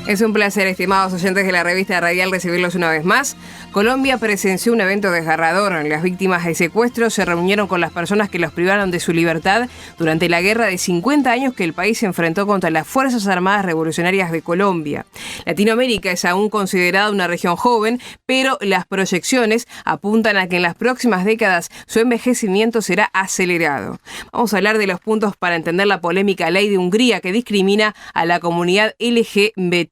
Es un placer, estimados oyentes de la revista Radial, recibirlos una vez más. Colombia presenció un evento desgarrador. Las víctimas de secuestro se reunieron con las personas que los privaron de su libertad durante la guerra de 50 años que el país se enfrentó contra las Fuerzas Armadas Revolucionarias de Colombia. Latinoamérica es aún considerada una región joven, pero las proyecciones apuntan a que en las próximas décadas su envejecimiento será acelerado. Vamos a hablar de los puntos para entender la polémica ley de Hungría que discrimina a la comunidad LGBT+,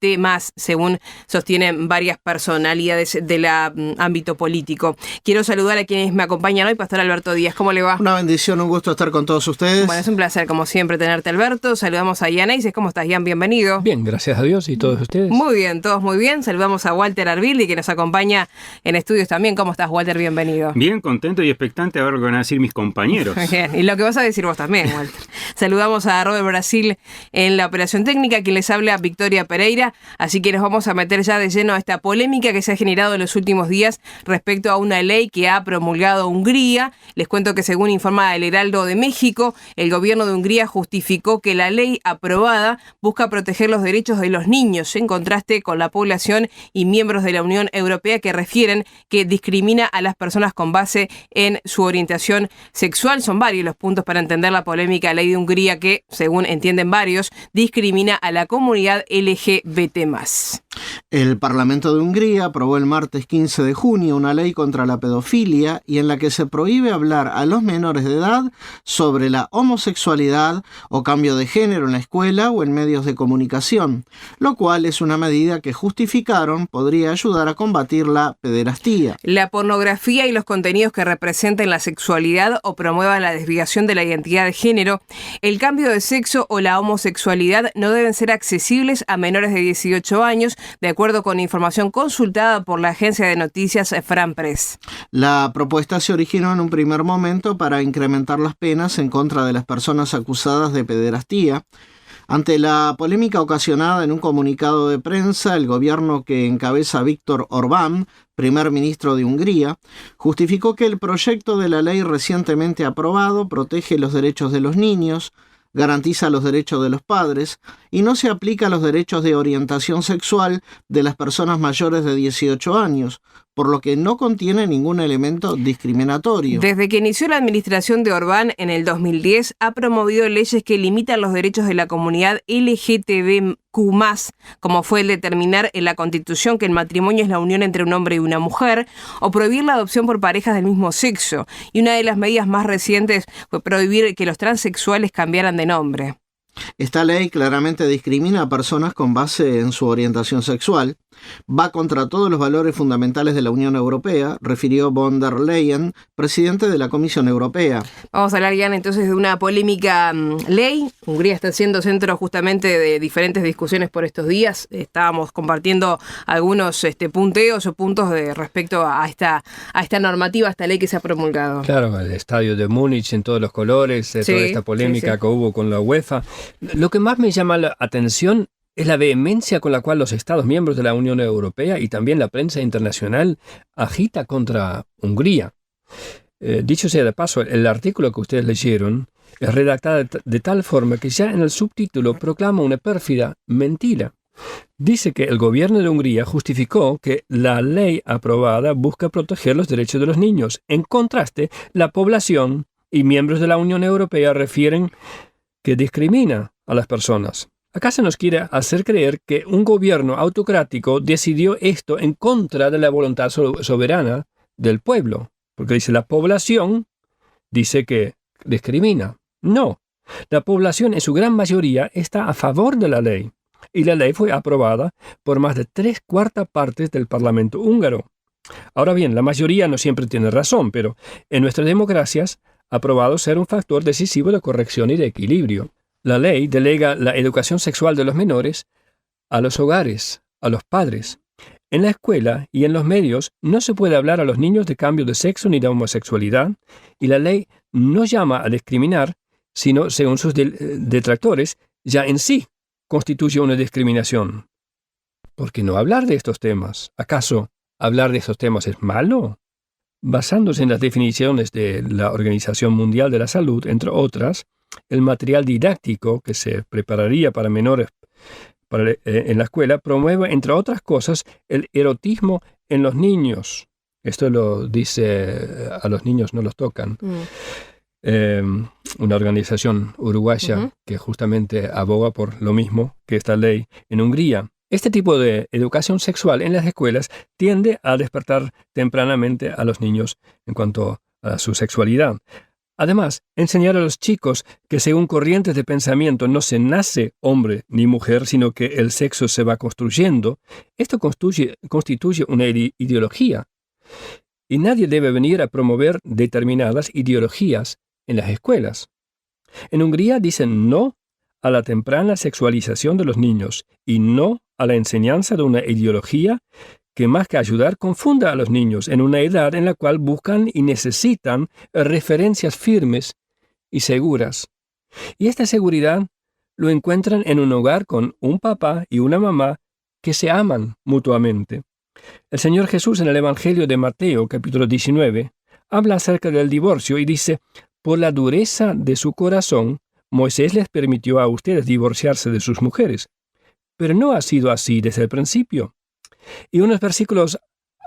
según sostienen varias personalidades del ámbito político. Quiero saludar a quienes me acompañan hoy. Pastor Alberto Díaz, ¿cómo le va? Una bendición, un gusto estar con todos ustedes. Bueno, es un placer, como siempre, tenerte, Alberto. Saludamos a Ian Eises. ¿Cómo estás, Ian? Bienvenido. Bien, gracias a Dios. ¿Y todos ustedes? Muy bien, todos muy bien. Saludamos a Walter Arbildi, que nos acompaña en estudios también. ¿Cómo estás, Walter? Bienvenido. Bien, contento y expectante a ver lo que van a decir mis compañeros. Bien, y lo que vas a decir vos también, Walter. Saludamos a Robert Brasil en la operación técnica, quien les habla, Victoria Pereira. Así que nos vamos a meter ya de lleno a esta polémica que se ha generado en los últimos días respecto a una ley que ha promulgado Hungría. Les cuento que, según informa el Heraldo de México, el gobierno de Hungría justificó que la ley aprobada busca proteger los derechos de los niños, en contraste con la población y miembros de la Unión Europea que refieren que discrimina a las personas con base en su orientación sexual. Son varios los puntos para entender la polémica ley de Hungría que, según entienden varios, discrimina a la comunidad LGBT+. El Parlamento de Hungría aprobó el martes 15 de junio una ley contra la pedofilia y en la que se prohíbe hablar a los menores de edad sobre la homosexualidad o cambio de género en la escuela o en medios de comunicación, lo cual es una medida que justificaron podría ayudar a combatir la pederastía. La pornografía y los contenidos que representen la sexualidad o promuevan la desviación de la identidad de género, el cambio de sexo o la homosexualidad no deben ser accesibles a menores de 18 años, de acuerdo con información consultada por la agencia de noticias Fran Press. La propuesta se originó en un primer momento para incrementar las penas en contra de las personas acusadas de pederastía. Ante la polémica ocasionada en un comunicado de prensa, el gobierno que encabeza Viktor Orbán, primer ministro de Hungría, justificó que el proyecto de la ley recientemente aprobado protege los derechos de los niños, garantiza los derechos de los padres y no se aplica a los derechos de orientación sexual de las personas mayores de 18 años, por lo que no contiene ningún elemento discriminatorio. Desde que inició la administración de Orbán en el 2010, ha promovido leyes que limitan los derechos de la comunidad LGTBQ+, como fue el determinar en la Constitución que el matrimonio es la unión entre un hombre y una mujer, o prohibir la adopción por parejas del mismo sexo. Y una de las medidas más recientes fue prohibir que los transexuales cambiaran de nombre. Esta ley claramente discrimina a personas con base en su orientación sexual, va contra todos los valores fundamentales de la Unión Europea, refirió von der Leyen, presidente de la Comisión Europea. Vamos a hablar ya entonces de una polémica ley. Hungría está siendo centro justamente de diferentes discusiones por estos días. Estábamos compartiendo algunos punteos o puntos respecto a esta normativa, a esta ley que se ha promulgado. Claro, el estadio de Múnich en todos los colores, toda esta polémica que hubo con la UEFA. Lo que más me llama la atención es la vehemencia con la cual los Estados miembros de la Unión Europea y también la prensa internacional agita contra Hungría. Dicho sea de paso, el artículo que ustedes leyeron es redactado de tal forma que ya en el subtítulo proclama una pérfida mentira. Dice que el gobierno de Hungría justificó que la ley aprobada busca proteger los derechos de los niños. En contraste, la población y miembros de la Unión Europea refieren que discrimina a las personas. Acá se nos quiere hacer creer que un gobierno autocrático decidió esto en contra de la voluntad soberana del pueblo, porque dice la población dice que discrimina. No, la población en su gran mayoría está a favor de la ley, y la ley fue aprobada por más de 3/4 partes del Parlamento húngaro. Ahora bien, la mayoría no siempre tiene razón, pero en nuestras democracias ha probado ser un factor decisivo de corrección y de equilibrio. La ley delega la educación sexual de los menores a los hogares, a los padres. En la escuela y en los medios no se puede hablar a los niños de cambio de sexo ni de homosexualidad, y la ley no llama a discriminar, sino, según sus detractores, ya en sí constituye una discriminación. ¿Por qué no hablar de estos temas? ¿Acaso hablar de estos temas es malo? Basándose en las definiciones de la Organización Mundial de la Salud, entre otras, el material didáctico que se prepararía para menores en la escuela promueve, entre otras cosas, el erotismo en los niños. Esto lo dice, a los niños no los tocan. Una organización uruguaya que justamente aboga por lo mismo que esta ley en Hungría. Este tipo de educación sexual en las escuelas tiende a despertar tempranamente a los niños en cuanto a su sexualidad. Además, enseñar a los chicos que según corrientes de pensamiento no se nace hombre ni mujer, sino que el sexo se va construyendo, esto constituye una ideología. Y nadie debe venir a promover determinadas ideologías en las escuelas. En Hungría dicen no a la temprana sexualización de los niños y no a la enseñanza de una ideología que más que ayudar confunda a los niños en una edad en la cual buscan y necesitan referencias firmes y seguras. Y esta seguridad lo encuentran en un hogar con un papá y una mamá que se aman mutuamente. El Señor Jesús en el Evangelio de Mateo, capítulo 19, habla acerca del divorcio y dice: por la dureza de su corazón, Moisés les permitió a ustedes divorciarse de sus mujeres. Pero no ha sido así desde el principio. Y unos versículos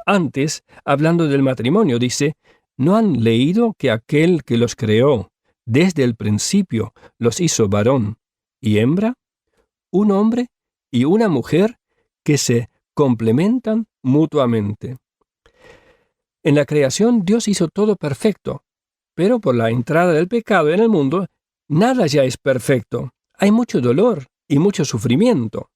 antes, hablando del matrimonio, dice: ¿no han leído que aquel que los creó desde el principio los hizo varón y hembra? Un hombre y una mujer que se complementan mutuamente. En la creación Dios hizo todo perfecto, pero por la entrada del pecado en el mundo, nada ya es perfecto. Hay mucho dolor y mucho sufrimiento.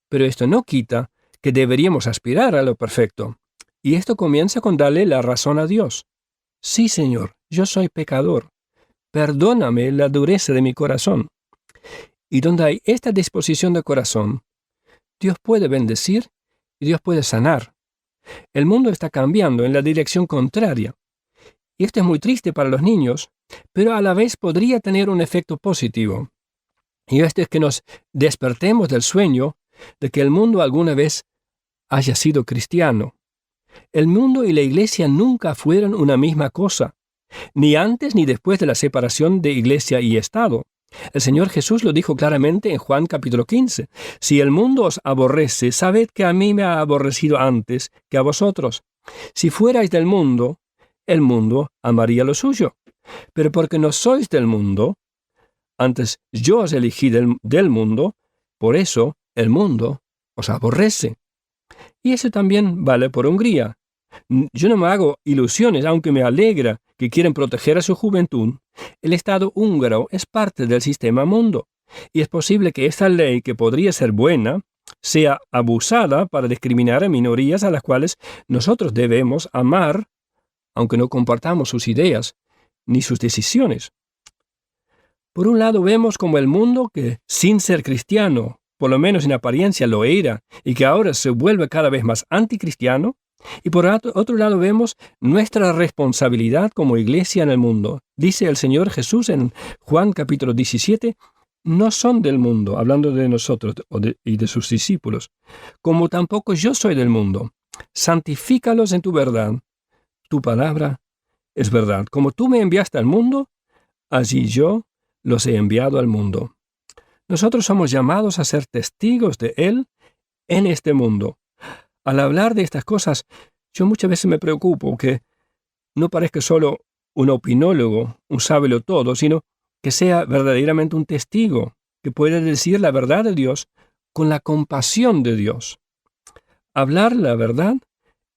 Pero esto no quita que deberíamos aspirar a lo perfecto. Y esto comienza con darle la razón a Dios. Sí, Señor, yo soy pecador. Perdóname la dureza de mi corazón. Y donde hay esta disposición de corazón, Dios puede bendecir y Dios puede sanar. El mundo está cambiando en la dirección contraria. Y esto es muy triste para los niños, pero a la vez podría tener un efecto positivo. Y esto es que nos despertemos del sueño de que el mundo alguna vez haya sido cristiano. El mundo y la iglesia nunca fueron una misma cosa, ni antes ni después de la separación de iglesia y Estado. El Señor Jesús lo dijo claramente en Juan capítulo 15. Si el mundo os aborrece, sabed que a mí me ha aborrecido antes que a vosotros. Si fuerais del mundo, el mundo amaría lo suyo. Pero porque no sois del mundo, antes yo os elegí del mundo, por eso el mundo os aborrece. Y eso también vale por Hungría. Yo no me hago ilusiones, aunque me alegra que quieren proteger a su juventud. El Estado húngaro es parte del sistema mundo. Y es posible que esta ley, que podría ser buena, sea abusada para discriminar a minorías a las cuales nosotros debemos amar, aunque no compartamos sus ideas ni sus decisiones. Por un lado vemos como el mundo, que sin ser cristiano, por lo menos en apariencia lo era, y que ahora se vuelve cada vez más anticristiano, y por otro lado vemos nuestra responsabilidad como iglesia en el mundo. Dice el Señor Jesús en Juan capítulo 17, no son del mundo, hablando de nosotros y de sus discípulos, como tampoco yo soy del mundo. Santifícalos en tu verdad. Tu palabra es verdad. Como tú me enviaste al mundo, así yo los he enviado al mundo. Nosotros somos llamados a ser testigos de Él en este mundo. Al hablar de estas cosas, yo muchas veces me preocupo que no parezca solo un opinólogo, un sábelo todo, sino que sea verdaderamente un testigo, que pueda decir la verdad de Dios con la compasión de Dios. Hablar la verdad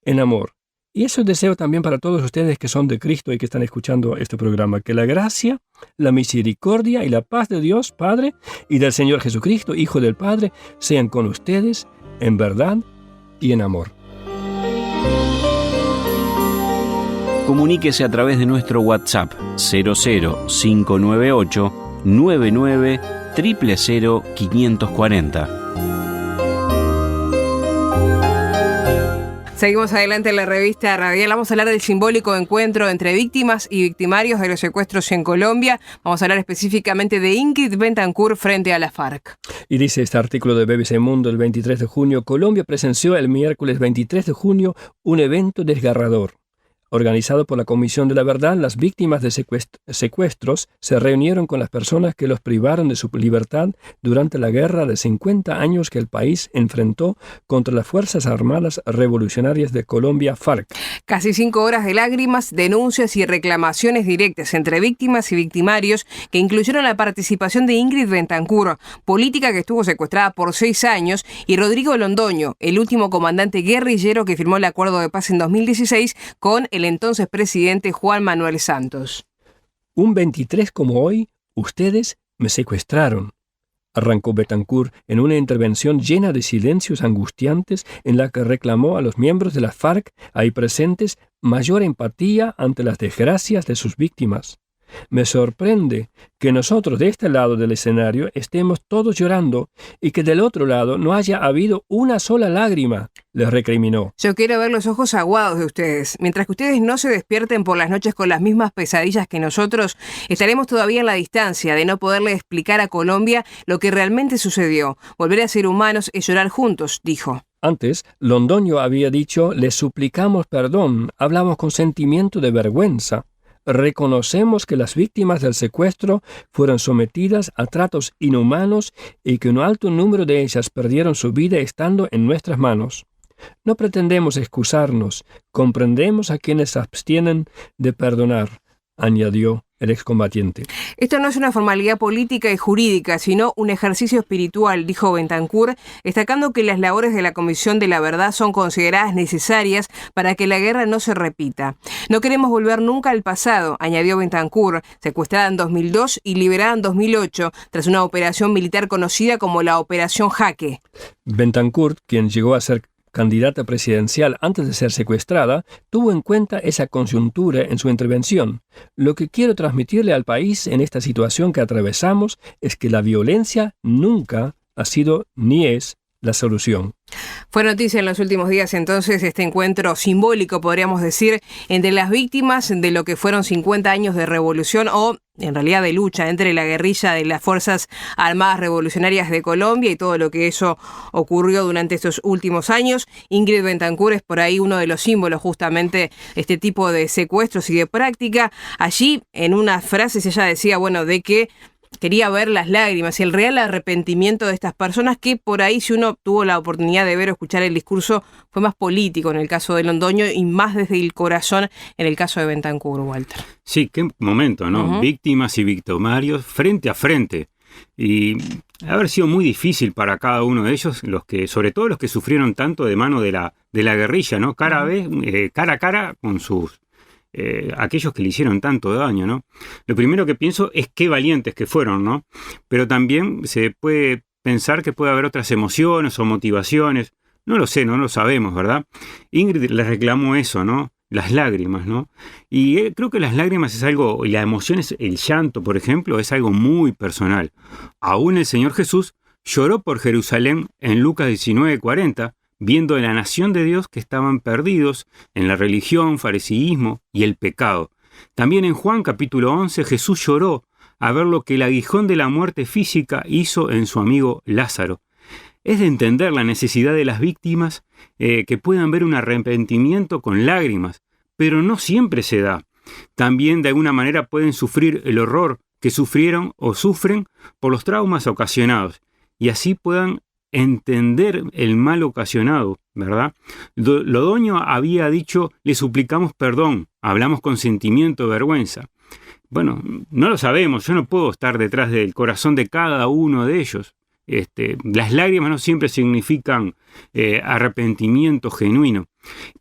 en amor. Y eso deseo también para todos ustedes que son de Cristo y que están escuchando este programa. Que la gracia, la misericordia y la paz de Dios, Padre, y del Señor Jesucristo, Hijo del Padre, sean con ustedes en verdad y en amor. Comuníquese a través de nuestro WhatsApp 00598 99 000 540. Seguimos adelante en la revista Radial. Vamos a hablar del simbólico encuentro entre víctimas y victimarios de los secuestros en Colombia. Vamos a hablar específicamente de Ingrid Betancourt frente a la FARC. Y dice este artículo de BBC Mundo el 23 de junio, Colombia presenció el miércoles 23 de junio un evento desgarrador. Organizado por la Comisión de la Verdad, las víctimas de secuestros se reunieron con las personas que los privaron de su libertad durante la guerra de 50 años que el país enfrentó contra las Fuerzas Armadas Revolucionarias de Colombia, FARC. Casi 5 horas de lágrimas, denuncias y reclamaciones directas entre víctimas y victimarios que incluyeron la participación de Ingrid Betancourt, política que estuvo secuestrada por 6 años, y Rodrigo Londoño, el último comandante guerrillero que firmó el acuerdo de paz en 2016 con el entonces presidente Juan Manuel Santos. Un 23 como hoy, ustedes me secuestraron, arrancó Betancourt en una intervención llena de silencios angustiantes en la que reclamó a los miembros de la FARC ahí presentes mayor empatía ante las desgracias de sus víctimas. Me sorprende que nosotros de este lado del escenario estemos todos llorando y que del otro lado no haya habido una sola lágrima, les recriminó. Yo quiero ver los ojos aguados de ustedes. Mientras que ustedes no se despierten por las noches con las mismas pesadillas que nosotros, estaremos todavía en la distancia de no poderle explicar a Colombia lo que realmente sucedió. Volver a ser humanos es llorar juntos, dijo. Antes, Londoño había dicho, les suplicamos perdón, hablamos con sentimiento de vergüenza. Reconocemos que las víctimas del secuestro fueron sometidas a tratos inhumanos y que un alto número de ellas perdieron su vida estando en nuestras manos. No pretendemos excusarnos, comprendemos a quienes se abstienen de perdonar, añadió el excombatiente. Esto no es una formalidad política y jurídica, sino un ejercicio espiritual, dijo Betancourt, destacando que las labores de la Comisión de la Verdad son consideradas necesarias para que la guerra no se repita. No queremos volver nunca al pasado, añadió Betancourt, secuestrada en 2002 y liberada en 2008, tras una operación militar conocida como la Operación Jaque. Betancourt, quien llegó a ser candidata presidencial antes de ser secuestrada, tuvo en cuenta esa coyuntura en su intervención. Lo que quiero transmitirle al país en esta situación que atravesamos es que la violencia nunca ha sido ni es la solución. Fue noticia en los últimos días entonces este encuentro simbólico, podríamos decir, entre las víctimas de lo que fueron 50 años de revolución o, en realidad, de lucha entre la guerrilla de las Fuerzas Armadas Revolucionarias de Colombia y todo lo que eso ocurrió durante estos últimos años. Ingrid Betancourt es por ahí uno de los símbolos justamente de este tipo de secuestros y de práctica. Allí, en unas frases, ella decía, de que quería ver las lágrimas y el real arrepentimiento de estas personas que por ahí, si uno tuvo la oportunidad de ver o escuchar el discurso, fue más político en el caso de Londoño y más desde el corazón en el caso de Betancourt, Walter. Sí, qué momento, ¿no? Uh-huh. Víctimas y victimarios frente a frente. Y haber sido muy difícil para cada uno de ellos, sobre todo los que sufrieron tanto de mano de la guerrilla, ¿no? Cara a cara con sus aquellos que le hicieron tanto daño, ¿no? Lo primero que pienso es qué valientes que fueron, ¿no? Pero también se puede pensar que puede haber otras emociones o motivaciones. No lo sé, no lo sabemos, ¿verdad? Ingrid le reclamó eso, ¿no? Las lágrimas, ¿no? Y creo que las lágrimas es algo, y la emoción es el llanto, por ejemplo, es algo muy personal. Aún el Señor Jesús lloró por Jerusalén en Lucas 19:40, viendo la nación de Dios que estaban perdidos en la religión, fariseísmo y el pecado. También en Juan capítulo 11 Jesús lloró a ver lo que el aguijón de la muerte física hizo en su amigo Lázaro. Es de entender la necesidad de las víctimas que puedan ver un arrepentimiento con lágrimas, pero no siempre se da. También de alguna manera pueden sufrir el horror que sufrieron o sufren por los traumas ocasionados y así puedan entender el mal ocasionado, ¿verdad? Londoño había dicho, le suplicamos perdón, hablamos con sentimiento de vergüenza. Bueno, no lo sabemos, yo no puedo estar detrás del corazón de cada uno de ellos. Las lágrimas no siempre significan arrepentimiento genuino,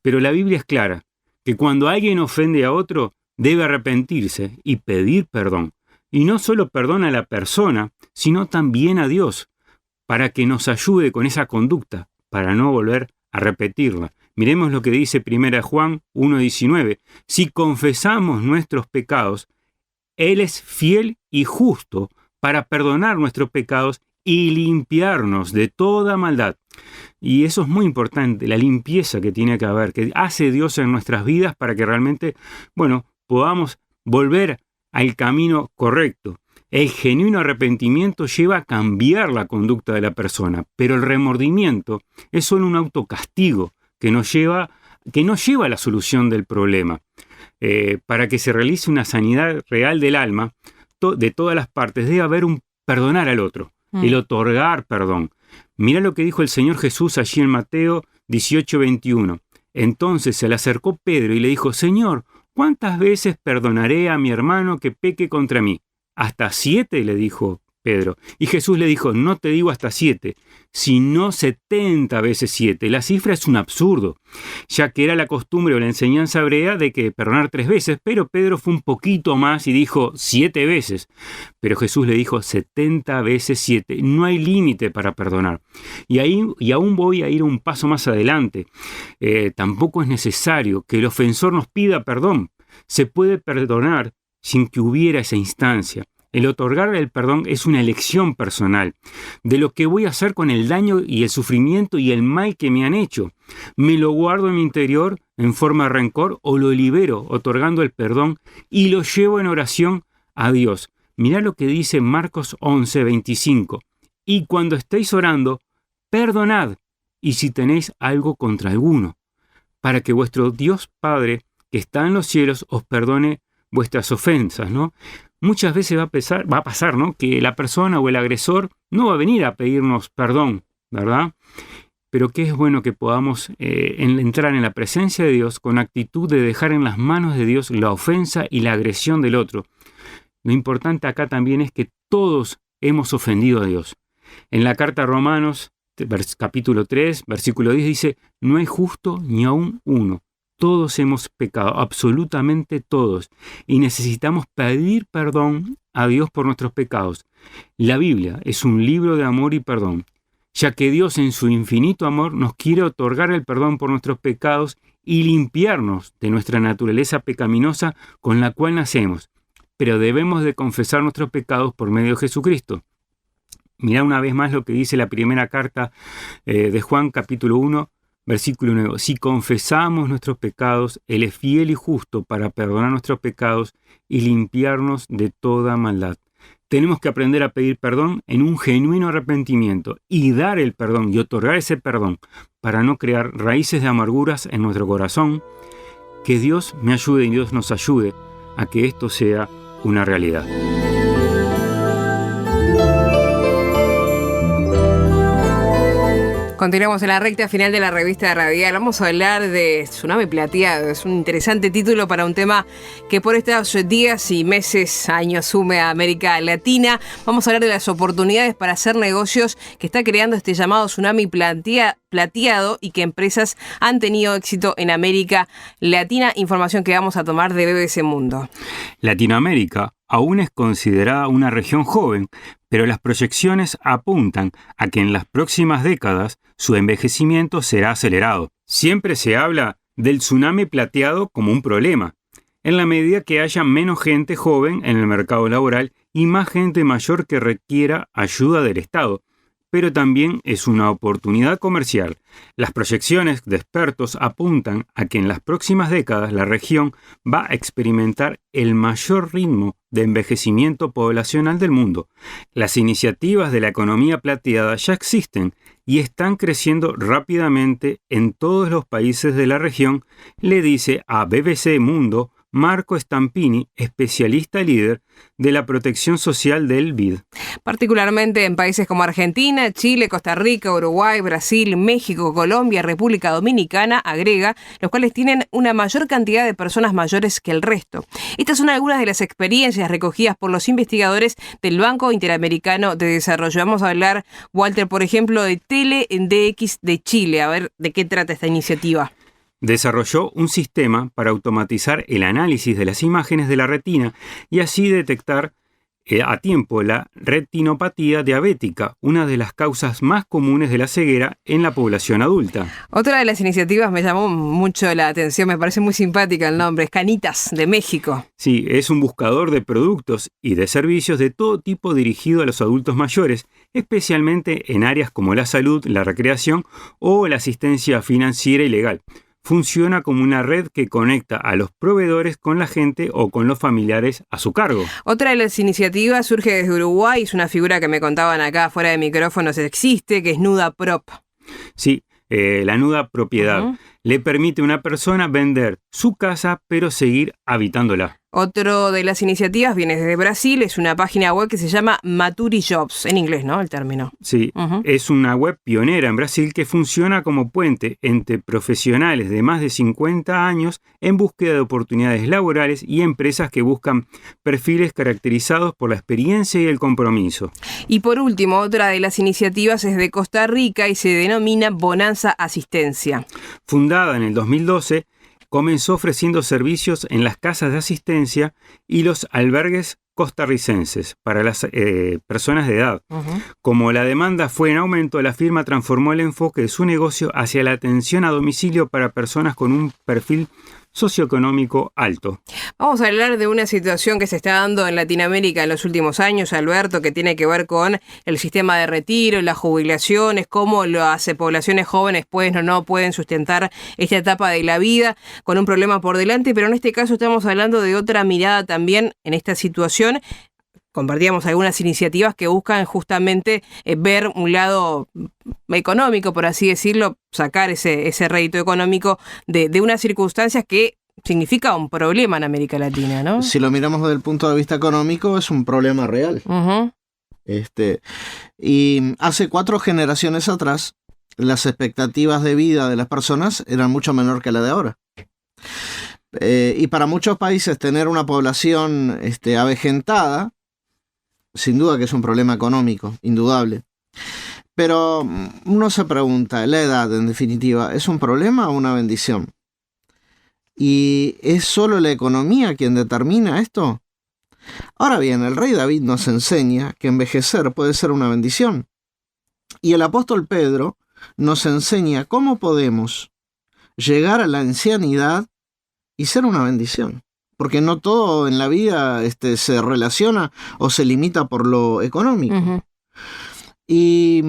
pero la Biblia es clara, que cuando alguien ofende a otro, debe arrepentirse y pedir perdón. Y no solo perdón a la persona, sino también a Dios, para que nos ayude con esa conducta, para no volver a repetirla. Miremos lo que dice 1 Juan 1:19. Si confesamos nuestros pecados, Él es fiel y justo para perdonar nuestros pecados y limpiarnos de toda maldad. Y eso es muy importante, la limpieza que tiene que haber, que hace Dios en nuestras vidas para que realmente, podamos volver al camino correcto. El genuino arrepentimiento lleva a cambiar la conducta de la persona, pero el remordimiento es solo un autocastigo que nos lleva que no lleva a la solución del problema. Para que se realice una sanidad real del alma, de todas las partes, debe haber un perdonar al otro, el otorgar perdón. Mira lo que dijo el Señor Jesús allí en Mateo 18:21. Entonces se le acercó Pedro y le dijo: Señor, ¿cuántas veces perdonaré a mi hermano que peque contra mí? ¿Hasta 7? Le dijo Pedro. Y Jesús le dijo: no te digo hasta 7, sino 70 veces 7. La cifra es un absurdo, ya que era la costumbre o la enseñanza hebrea de que perdonar 3 veces, pero Pedro fue un poquito más y dijo 7 veces. Pero Jesús le dijo 70 veces 7. No hay límite para perdonar. Y aún voy a ir un paso más adelante. Tampoco es necesario que el ofensor nos pida perdón. Se puede perdonar sin que hubiera esa instancia. El otorgar el perdón es una elección personal de lo que voy a hacer con el daño y el sufrimiento y el mal que me han hecho. ¿Me lo guardo en mi interior en forma de rencor o lo libero otorgando el perdón y lo llevo en oración a Dios? Mirá lo que dice Marcos 11:25. Y cuando estéis orando, perdonad, y si tenéis algo contra alguno, para que vuestro Dios Padre, que está en los cielos, os perdone vuestras ofensas, ¿no? Muchas veces va a pasar, ¿no?, que la persona o el agresor no va a venir a pedirnos perdón, ¿verdad? Pero qué es bueno que podamos entrar en la presencia de Dios con actitud de dejar en las manos de Dios la ofensa y la agresión del otro. Lo importante acá también es que todos hemos ofendido a Dios. En la carta a Romanos, capítulo 3, versículo 10 dice: no hay justo ni aún uno. Todos hemos pecado, absolutamente todos, y necesitamos pedir perdón a Dios por nuestros pecados. La Biblia es un libro de amor y perdón, ya que Dios en su infinito amor nos quiere otorgar el perdón por nuestros pecados y limpiarnos de nuestra naturaleza pecaminosa con la cual nacemos. Pero debemos de confesar nuestros pecados por medio de Jesucristo. Mirá una vez más lo que dice la primera carta de Juan, capítulo 1, versículo 9. Si confesamos nuestros pecados, Él es fiel y justo para perdonar nuestros pecados y limpiarnos de toda maldad. Tenemos que aprender a pedir perdón en un genuino arrepentimiento y dar el perdón y otorgar ese perdón para no crear raíces de amarguras en nuestro corazón. Que Dios me ayude y Dios nos ayude a que esto sea una realidad. Continuamos en la recta final de la revista Radial. Vamos a hablar de Tsunami Plateado. Es un interesante título para un tema que por estos días y meses, años, sume a América Latina. Vamos a hablar de las oportunidades para hacer negocios que está creando este llamado Tsunami Plateado y que empresas han tenido éxito en América Latina. Información que vamos a tomar de BBC Mundo. Latinoamérica aún es considerada una región joven, pero las proyecciones apuntan a que en las próximas décadas su envejecimiento será acelerado. Siempre se habla del tsunami plateado como un problema, en la medida que haya menos gente joven en el mercado laboral y más gente mayor que requiera ayuda del Estado. Pero también es una oportunidad comercial. Las proyecciones de expertos apuntan a que en las próximas décadas la región va a experimentar el mayor ritmo de envejecimiento poblacional del mundo. Las iniciativas de la economía plateada ya existen y están creciendo rápidamente en todos los países de la región, le dice a BBC Mundo Marco Stampini, especialista líder de la protección social del BID. Particularmente en países como Argentina, Chile, Costa Rica, Uruguay, Brasil, México, Colombia, República Dominicana, agrega, los cuales tienen una mayor cantidad de personas mayores que el resto. Estas son algunas de las experiencias recogidas por los investigadores del Banco Interamericano de Desarrollo. Vamos a hablar, Walter, por ejemplo, de TeleDX de Chile. A ver de qué trata esta iniciativa. Desarrolló un sistema para automatizar el análisis de las imágenes de la retina y así detectar a tiempo la retinopatía diabética, una de las causas más comunes de la ceguera en la población adulta. Otra de las iniciativas me llamó mucho la atención, me parece muy simpática el nombre, es Canitas, de México. Sí, es un buscador de productos y de servicios de todo tipo dirigido a los adultos mayores, especialmente en áreas como la salud, la recreación o la asistencia financiera y legal. Funciona como una red que conecta a los proveedores con la gente o con los familiares a su cargo. Otra de las iniciativas surge desde Uruguay, es una figura que me contaban acá fuera de micrófonos existe, que es Nuda Prop. Sí, la Nuda Propiedad. le permite a una persona vender su casa pero seguir habitándola. Otro de las iniciativas viene desde Brasil, es una página web que se llama Maturi Jobs, en inglés, ¿no? El término. Sí, es una web pionera en Brasil que funciona como puente entre profesionales de más de 50 años en búsqueda de oportunidades laborales y empresas que buscan perfiles caracterizados por la experiencia y el compromiso. Y por último, otra de las iniciativas es de Costa Rica y se denomina Bonanza Asistencia. Fundada en el 2012, comenzó ofreciendo servicios en las casas de asistencia y los albergues costarricenses para las personas de edad. Como la demanda fue en aumento, la firma transformó el enfoque de su negocio hacia la atención a domicilio para personas con un perfil socioeconómico alto. Vamos a hablar de una situación que se está dando en Latinoamérica en los últimos años, Alberto, que tiene que ver con el sistema de retiro, las jubilaciones, cómo las poblaciones jóvenes pues no pueden sustentar esta etapa de la vida con un problema por delante, pero en este caso estamos hablando de otra mirada también en esta situación. Compartíamos algunas iniciativas que buscan justamente ver un lado económico, por así decirlo, sacar ese rédito económico de unas circunstancias que significa un problema en América Latina, ¿no? Si lo miramos desde el punto de vista económico, es un problema real. Y hace 4 generaciones atrás, las expectativas de vida de las personas eran mucho menor que la de ahora. Y para muchos países tener una población avejentada, sin duda que es un problema económico, indudable. Pero uno se pregunta, ¿la edad en definitiva es un problema o una bendición? ¿Y es solo la economía quien determina esto? Ahora bien, el rey David nos enseña que envejecer puede ser una bendición. Y el apóstol Pedro nos enseña cómo podemos llegar a la ancianidad y ser una bendición. Porque no todo en la vida se relaciona o se limita por lo económico. Y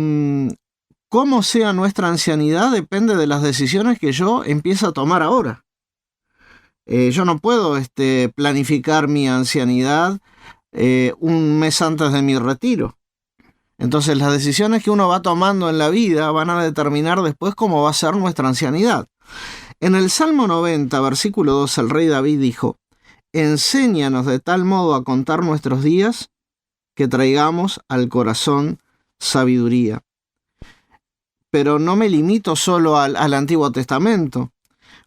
cómo sea nuestra ancianidad depende de las decisiones que yo empiezo a tomar ahora. Yo no puedo planificar mi ancianidad un mes antes de mi retiro. Entonces las decisiones que uno va tomando en la vida van a determinar después cómo va a ser nuestra ancianidad. En el Salmo 90, versículo 2, el rey David dijo: enséñanos de tal modo a contar nuestros días que traigamos al corazón sabiduría. Pero no me limito solo al Antiguo Testamento.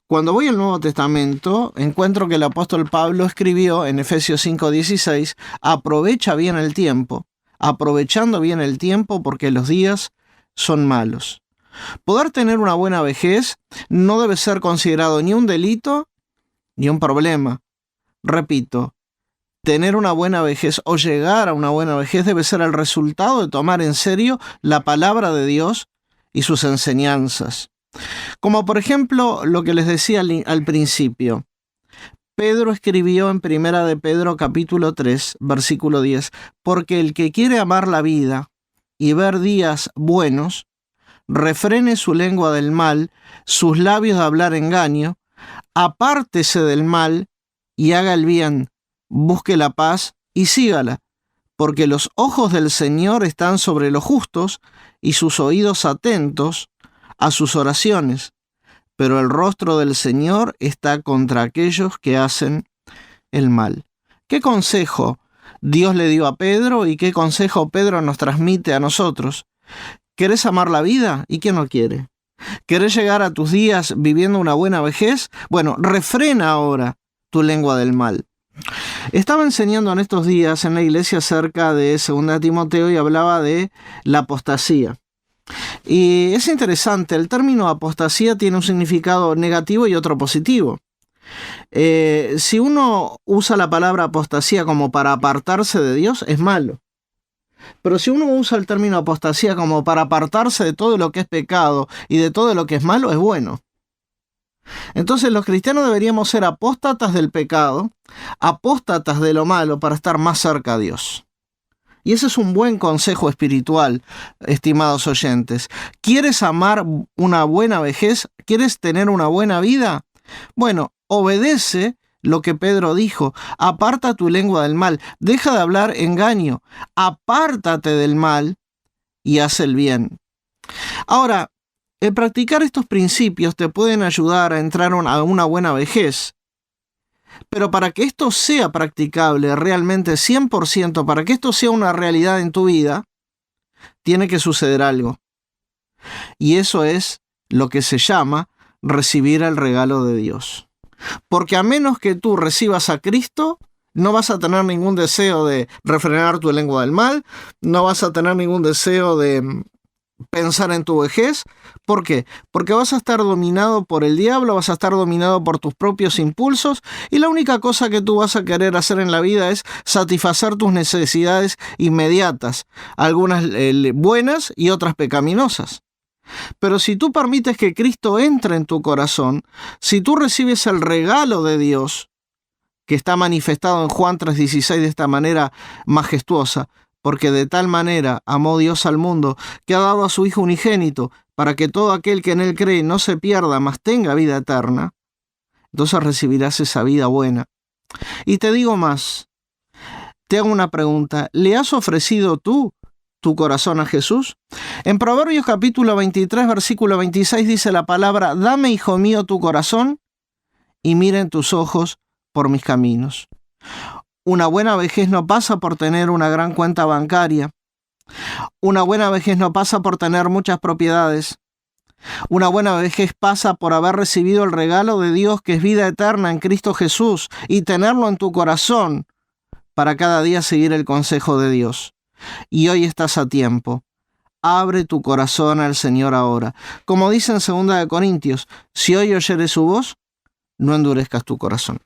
Cuando voy al Nuevo Testamento, encuentro que el apóstol Pablo escribió en Efesios 5:16, aprovecha bien el tiempo, aprovechando bien el tiempo porque los días son malos. Poder tener una buena vejez no debe ser considerado ni un delito ni un problema. Repito, tener una buena vejez o llegar a una buena vejez debe ser el resultado de tomar en serio la palabra de Dios y sus enseñanzas. Como por ejemplo lo que les decía al principio. Pedro escribió en 1 de Pedro capítulo 3, versículo 10, porque el que quiere amar la vida y ver días buenos, refrene su lengua del mal, sus labios de hablar engaño, apártese del mal y haga el bien, busque la paz y sígala, porque los ojos del Señor están sobre los justos y sus oídos atentos a sus oraciones, pero el rostro del Señor está contra aquellos que hacen el mal. ¿Qué consejo Dios le dio a Pedro y qué consejo Pedro nos transmite a nosotros? ¿Querés amar la vida? ¿Y quién no quiere? ¿Querés llegar a tus días viviendo una buena vejez? Bueno, refrena ahora tu lengua del mal. Estaba enseñando en estos días en la iglesia acerca de 2 Timoteo y hablaba de la apostasía. Y es interesante, el término apostasía tiene un significado negativo y otro positivo. Si uno usa la palabra apostasía como para apartarse de Dios, es malo. Pero si uno usa el término apostasía como para apartarse de todo lo que es pecado y de todo lo que es malo, es bueno. Entonces los cristianos deberíamos ser apóstatas del pecado, apóstatas de lo malo para estar más cerca a Dios. Y ese es un buen consejo espiritual, estimados oyentes. ¿Quieres amar una buena vejez? ¿Quieres tener una buena vida? Bueno, obedece lo que Pedro dijo. Aparta tu lengua del mal. Deja de hablar engaño. Apártate del mal y haz el bien. Ahora, El practicar estos principios te pueden ayudar a entrar a una buena vejez. Pero para que esto sea practicable realmente 100%, para que esto sea una realidad en tu vida, tiene que suceder algo. Y eso es lo que se llama recibir el regalo de Dios. Porque a menos que tú recibas a Cristo, no vas a tener ningún deseo de refrenar tu lengua del mal, no vas a tener ningún deseo de pensar en tu vejez. ¿Por qué? Porque vas a estar dominado por el diablo, vas a estar dominado por tus propios impulsos, y la única cosa que tú vas a querer hacer en la vida es satisfacer tus necesidades inmediatas, algunas buenas y otras pecaminosas. Pero si tú permites que Cristo entre en tu corazón, si tú recibes el regalo de Dios, que está manifestado en Juan 3:16 de esta manera majestuosa, porque de tal manera amó Dios al mundo, que ha dado a su Hijo unigénito, para que todo aquel que en Él cree no se pierda, mas tenga vida eterna, entonces recibirás esa vida buena. Y te digo más, te hago una pregunta, ¿le has ofrecido tú tu corazón a Jesús? En Proverbios capítulo 23, versículo 26 dice la palabra: dame, hijo mío, tu corazón, y miren tus ojos por mis caminos. Una buena vejez no pasa por tener una gran cuenta bancaria. Una buena vejez no pasa por tener muchas propiedades. Una buena vejez pasa por haber recibido el regalo de Dios, que es vida eterna en Cristo Jesús, y tenerlo en tu corazón para cada día seguir el consejo de Dios. Y hoy estás a tiempo. Abre tu corazón al Señor ahora. Como dice en 2 Corintios, si hoy oyeres su voz, no endurezcas tu corazón.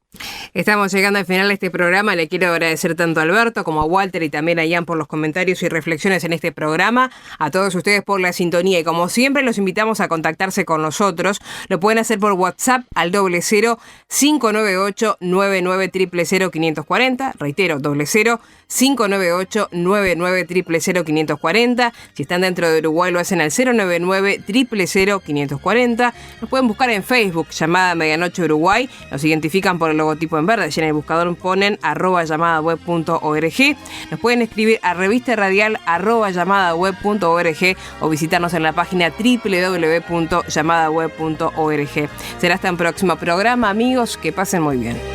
Estamos llegando al final de este programa. Le quiero agradecer tanto a Alberto como a Walter y también a Ian por los comentarios y reflexiones en este programa. A todos ustedes por la sintonía. Y como siempre, los invitamos a contactarse con nosotros. Lo pueden hacer por WhatsApp al 00 598 99 000 540. Reitero, 00 598 99 000 540. Si están dentro de Uruguay, lo hacen al 099 000 540. Nos pueden buscar en Facebook, llamada Medianoche Uruguay. Nos identifican por el logotipo en verde. Allí en el buscador ponen @llamadaweb.org. Nos pueden escribir a revistaRadial@llamadaweb.org o visitarnos en la página www.llamadaweb.org. Será hasta un próximo programa, amigos. Que pasen muy bien.